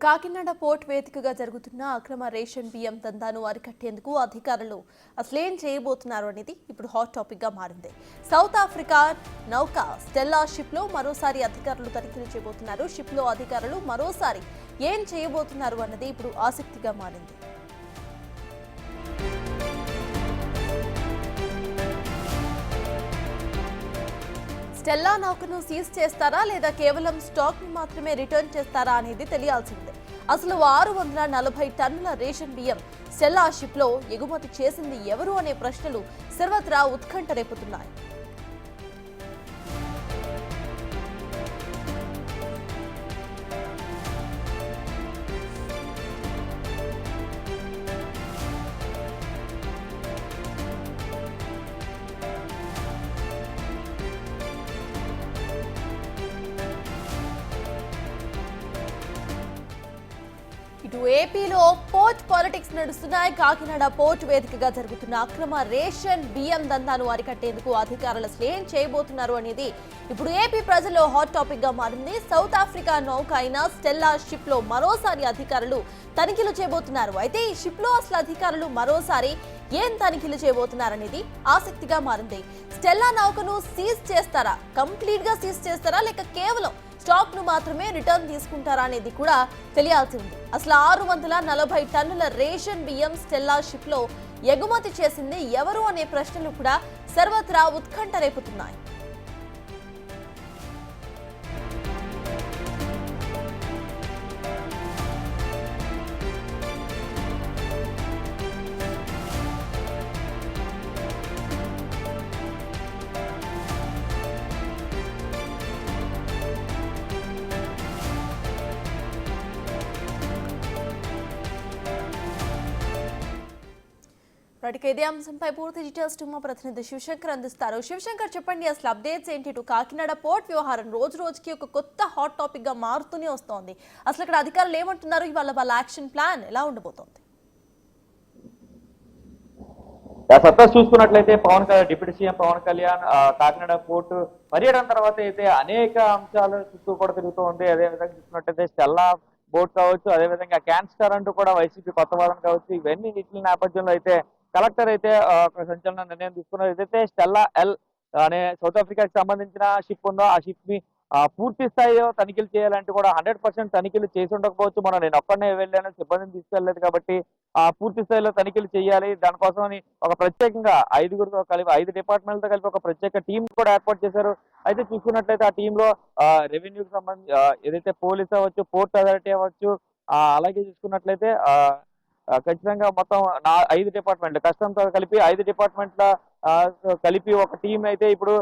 Kakinada port వేదికగా జరుగుతున్న అక్రమ రేషన్ బియ్యం దందాను అరికట్టేందుకు అధికారులు అసలేం చేయబోతున్నారు అనేది ఇప్పుడు హాట్ టాపిక్ గా మారింది. సౌత్ ఆఫ్రికా నౌక స్టెల్లా షిప్ లో మరోసారి అధికారులు తనిఖీలు చేయబోతున్నారు. షిప్ లో అధికారులు మరోసారి ఏం చేయబోతున్నారు అన్నది ఇప్పుడు ఆసక్తిగా మారింది. స్టెల్లా నౌకను సీజ్ చేస్తారా లేదా కేవలం స్టాక్ ని మాత్రమే రిటర్న్ చేస్తారా అనేది తెలియాల్సిందే. అసలు 640 టన్నుల రేషన్ బియ్యం స్టెల్లా షిప్ లో ఎగుమతి చేసింది ఎవరు అనే ప్రశ్నలు సర్వత్రా ఉత్కంఠ రేపుతున్నాయి. ఇటు ఏపీలో పోర్ట్ పాలిటిక్స్ నడుస్తున్నాయి. కాకినాడ పోర్ట్ వేదికగా జరుగుతున్న అక్రమ రేషన్ బియ్యం దందాను అరికట్టేందుకు అధికారులు ఏం చేయబోతున్నారు అనేది ఇప్పుడు ఏపీ ప్రజల్లో హాట్ టాపిక్ గా మారింది. సౌత్ ఆఫ్రికా నౌక అయిన స్టెల్లా షిప్ లో మరోసారి అధికారులు తనిఖీలు చేయబోతున్నారు. అయితే ఈ షిప్ లో అసలు అధికారులు మరోసారి ఏం తనిఖీలు చేయబోతున్నారనేది ఆసక్తిగా మారింది. స్టెల్లా నౌకను సీజ్ చేస్తారా, కంప్లీట్ గా సీజ్ చేస్తారా, లేక కేవలం స్టాక్ ను మాత్రమే రిటర్న్ తీసుకుంటారా అనేది కూడా తెలియాల్సి ఉంది. అసలు 640 టన్నుల రేషన్ బియ్యం స్టెల్లా షిప్ లో ఎగుమతి చేసింది ఎవరు అనే ప్రశ్నలు కూడా సర్వత్రా ఉత్కంఠ రేపుతున్నాయి. ఇదే అంశంపై పూర్తి డీటెయిల్స్ మా ప్రతినిధి శివశంకర్ అందిస్తారు. శివశంకర్, చెప్పండి, అసలు అప్డేట్స్ ఏంటి? ఇటు కాకినాడ పోర్ట్ వ్యవహారం రోజు రోజుకి ఒక కొత్త హాట్ టాపిక్ గా మారుతూనే వస్తోంది. అసలు ఇక్కడ అధికారులు ఏమంటున్నారు? ఇవాళ వాళ్ళ యాక్షన్ ప్లాన్ ఎలా ఉండబోతోంది? సత్తా చూసుకున్నట్లయితే deputy CM Pawan Kalyan Kakinada port పర్యటన తర్వాత అయితే అనేక అంశాలు చుట్టూ కూడా తిరుగుతూ ఉంది. అదేవిధంగా చూసుకున్నట్లయితే స్టెల్లా బోట్ కావచ్చు, అదేవిధంగా క్యాన్స్టర్ అంటూ కూడా వైసీపీ కొత్త వాదన కావచ్చు, ఇవన్నీ వీటి నేపథ్యంలో అయితే కలెక్టర్ అయితే ఒక సంచలన నిర్ణయం తీసుకున్నారు. ఏదైతే స్టెల్లా ఎల్ అనే సౌత్ ఆఫ్రికాకి సంబంధించిన షిప్ ఉందో ఆ షిప్ ని పూర్తి స్థాయిలో తనిఖీలు చేయాలంటే కూడా 100% తనిఖీలు చేసి ఉండకపోవచ్చు. నేను ఒక్కడనే వెళ్ళాను, సిబ్బందిని తీసుకెళ్లేదు కాబట్టి పూర్తి స్థాయిలో తనిఖీలు చేయాలి. దానికోసం ఒక ప్రత్యేకంగా 5 కలిపి 5 డిపార్ట్మెంట్లతో కలిపి ఒక ప్రత్యేక టీం కూడా ఏర్పాటు చేశారు. అయితే చూసుకున్నట్లయితే ఆ టీంలో రెవెన్యూకి సంబంధించి ఏదైతే పోలీస్ అవ్వచ్చు, పోర్ట్ అథారిటీ అవ్వచ్చు, అలాగే చూసుకున్నట్లయితే ఖచ్చితంగా మొత్తం 5 డిపార్ట్మెంట్లు కస్టమ్తో కలిపి 5 డిపార్ట్మెంట్ల కలిపి ఒక టీం అయితే ఇప్పుడు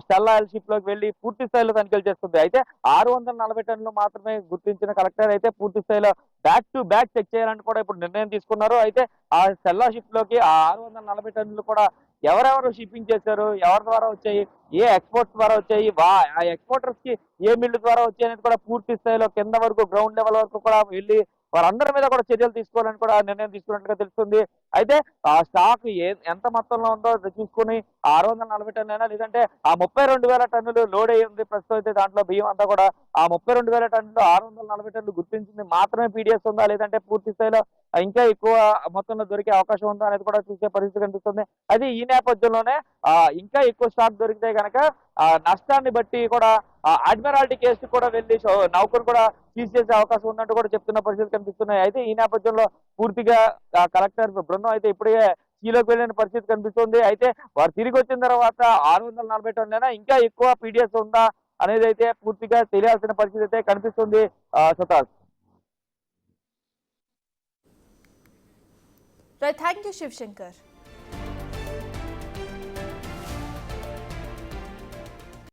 స్టెల్లా ఎల్ షిప్ లోకి వెళ్లి పూర్తి స్థాయిలో తనిఖీలు చేస్తుంది. అయితే 640 టన్నులు మాత్రమే గుర్తించిన కలెక్టర్ అయితే పూర్తి స్థాయిలో బ్యాక్ టు బ్యాక్ చెక్ చేయాలని కూడా ఇప్పుడు నిర్ణయం తీసుకున్నారు. అయితే ఆ స్టెల్లా షిప్ లోకి ఆ 640 టన్నులు కూడా ఎవరెవరు షిప్పింగ్ చేశారు, ఎవరి ద్వారా వచ్చాయి, ఏ ఎక్స్పోర్ట్స్ ద్వారా వచ్చాయి, ఆ ఎక్స్పోర్టర్స్ కి ఏ మిల్లు ద్వారా వచ్చాయి అనేది కూడా పూర్తి స్థాయిలో కింద వరకు గ్రౌండ్ లెవెల్ వరకు కూడా వెళ్ళి వారందరి మీద కూడా చర్యలు తీసుకోవాలని కూడా నిర్ణయం తీసుకున్నట్టుగా తెలుస్తుంది. అయితే ఆ స్టాక్ ఎంత మొత్తంలో ఉందో చూసుకుని 640 టన్నులైనా లేదంటే ఆ 32,000 టన్నులు లోడ్ అయ్యి ఉంది ప్రస్తుతం. అయితే దాంట్లో బియ్యం అంతా కూడా ఆ 32,000 టన్నులు 640 టన్నులు గుర్తించింది మాత్రమే పీడిఎస్ ఉందా, లేదంటే పూర్తి స్థాయిలో ఇంకా ఎక్కువ మొత్తంలో దొరికే అవకాశం ఉందా అనేది కూడా చూసే పరిస్థితి కనిపిస్తుంది. అయితే ఈ నేపథ్యంలోనే ఇంకా ఎక్కువ స్టాక్ దొరికితే కనుక నష్టాన్ని బట్టి కూడా అడ్మిరాలిటీ కేసు కూడా వెళ్ళి నౌకను కూడా సీజ్ చేసే అవకాశం ఉన్నట్టు కూడా చెప్తున్న పరిస్థితి కనిపిస్తున్నాయి. అయితే ఈ నేపథ్యంలో పూర్తిగా కలెక్టర్ బృందం అయితే ఇప్పుడే సీలోకి వెళ్ళిన పరిస్థితి కనిపిస్తుంది. అయితే వారు తిరిగి వచ్చిన తర్వాత 640 టన్నులైనా ఇంకా ఎక్కువ పీడిఎస్ ఉందా అనేది అయితే పూర్తిగా తెలియాల్సిన పరిస్థితి అయితే కనిపిస్తుంది. సుతాస్. Thank you Shivshankar.